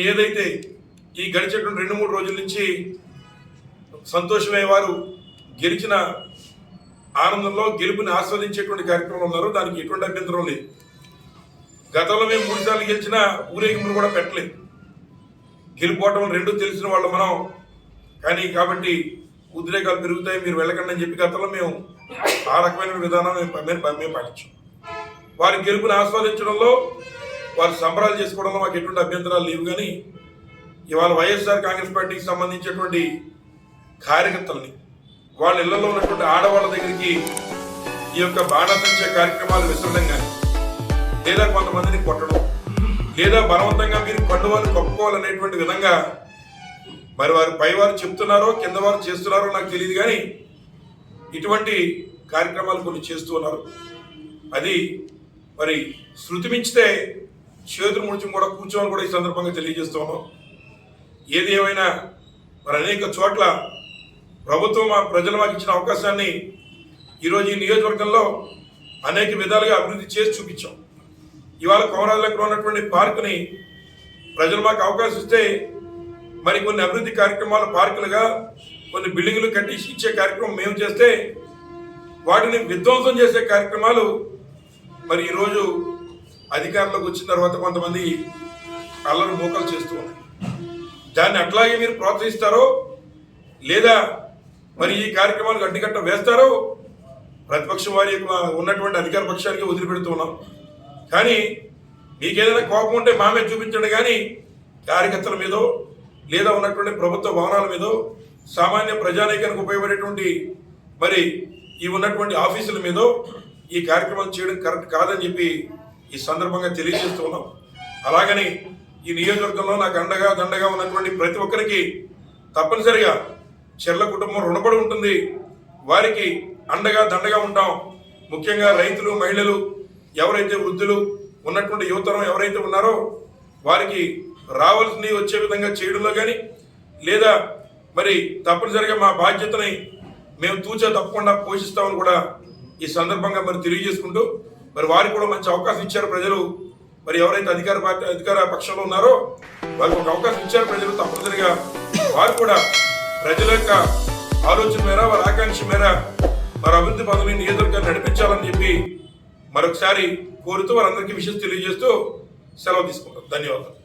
ఏదైతే ఈ గడిచేటువంటి 2-3 రోజుల నుంచి సంతోషమే వారు గెలిచిన ఆనందంలో గెలుపుని ఆస్వాదించేటువంటి కార్యక్రమం ఉన్నారు. దానికి ఎటువంటి అభ్యంతరం లేదు. గతంలో మేము 3 సార్లు గెలిచిన ఊరేగింపులు కూడా పెట్టలేదు. గెలుపోవటం రెండూ తెలిసిన వాళ్ళు మనం. కానీ కాబట్టి ఉద్రేకాలు పెరుగుతాయి, మీరు వెళ్ళకండి అని చెప్పి గతంలో మేము ఆ రకమైన విధానం మేము పాటించాం. వారి గెలుపుని ఆస్వాదించడంలో, వారు సంబరాలు చేసుకోవడంలో మాకు ఎటువంటి అభ్యంతరాలు లేవు. కానీ ఇవాళ వైఎస్ఆర్ కాంగ్రెస్ పార్టీకి సంబంధించినటువంటి కార్యకర్తల్ని వాళ్ళ ఇళ్లలో ఉన్నటువంటి ఆడవాళ్ళ దగ్గరికి ఈ యొక్క బాణసంచ కార్యక్రమాలు విసరడం కానీ, లేదా కొంతమందిని కొట్టడం, లేదా బలవంతంగా మీరు కండువాలు కప్పుకోవాలనేటువంటి విధంగా మరి వారు పైవారు చెప్తున్నారో కింద వారు చేస్తున్నారో నాకు తెలియదు. కానీ ఇటువంటి కార్యక్రమాలు కొన్ని చేస్తూ ఉన్నారు. అది మరి శృతి మించితే చేతులు ముడిచి కూడా కూర్చోమని కూడా ఈ సందర్భంగా తెలియజేస్తూ ఉన్నాం. ఏది ఏమైనా మరి అనేక చోట్ల ప్రభుత్వం ప్రజలు మాకు ఇచ్చిన అవకాశాన్ని ఈరోజు ఈ నియోజకవర్గంలో అనేక విధాలుగా అభివృద్ధి చేసి చూపించాం. ఇవాళ కోమరాజులో ఉన్నటువంటి పార్కుని ప్రజలు మాకు అవకాశం ఇస్తే మరి కొన్ని అభివృద్ధి కార్యక్రమాలు పార్కులుగా కొన్ని బిల్డింగులు కట్టి ఇచ్చే కార్యక్రమం మేము చేస్తే వాటిని విధ్వంసం చేసే కార్యక్రమాలు మరి ఈరోజు అధికారంలోకి వచ్చిన తర్వాత కొంతమంది అల్లరి మోకలు చేస్తూ ఉన్నాయి. దాన్ని అట్లాగే మీరు ప్రోత్సహిస్తారో లేదా మరి ఈ కార్యక్రమాలకు అడ్డుకట్ట వేస్తారో ప్రతిపక్షం వారి ఉన్నటువంటి అధికార పక్షానికి వదిలిపెడుతూ ఉన్నాం. కానీ మీకేదైనా కోపం ఉంటే మామే చూపించండి. కానీ కార్యకర్తల మీదో లేదా ఉన్నటువంటి ప్రభుత్వ భవనాల మీదో సామాన్య ప్రజానీకానికి ఉపయోగపడేటువంటి మరి ఈ ఉన్నటువంటి ఆఫీసుల మీదో ఈ కార్యక్రమాలు చేయడం కరెక్ట్ కాదని చెప్పి ఈ సందర్భంగా తెలియజేస్తూ ఉన్నాం. అలాగని ఈ నియోజకవర్గంలో నాకు అండగా దండగా ఉన్నటువంటి ప్రతి ఒక్కరికి తప్పనిసరిగా చెర్ల కుటుంబం రుణపడి ఉంటుంది. వారికి అండగా దండగా ఉంటాం. ముఖ్యంగా రైతులు, మహిళలు, ఎవరైతే వృద్ధులు, ఉన్నటువంటి యువతరం ఎవరైతే ఉన్నారో వారికి రావాల్సినవి వచ్చే విధంగా చేయడంలో కానీ, లేదా మరి తప్పనిసరిగా మా బాధ్యతని మేము తూచా తప్పకుండా పోషిస్తామని కూడా ఈ సందర్భంగా మరి తెలియజేసుకుంటూ, మరి వారికి కూడా మంచి అవకాశం ఇచ్చారు ప్రజలు. మరి ఎవరైతే అధికార పక్షంలో ఉన్నారో వారికి ఒక అవకాశం ఇచ్చారు ప్రజలు. తప్పనిసరిగా వారు కూడా ప్రజల యొక్క ఆలోచన మేర, వారి ఆకాంక్ష మేర మరి అభివృద్ధి పనులు నియోజకవర్గాన్ని నడిపించాలని చెప్పి మరొకసారి కోరుతూ వారందరికీ విషయం తెలియజేస్తూ సెలవు తీసుకుంటాం. ధన్యవాదాలు.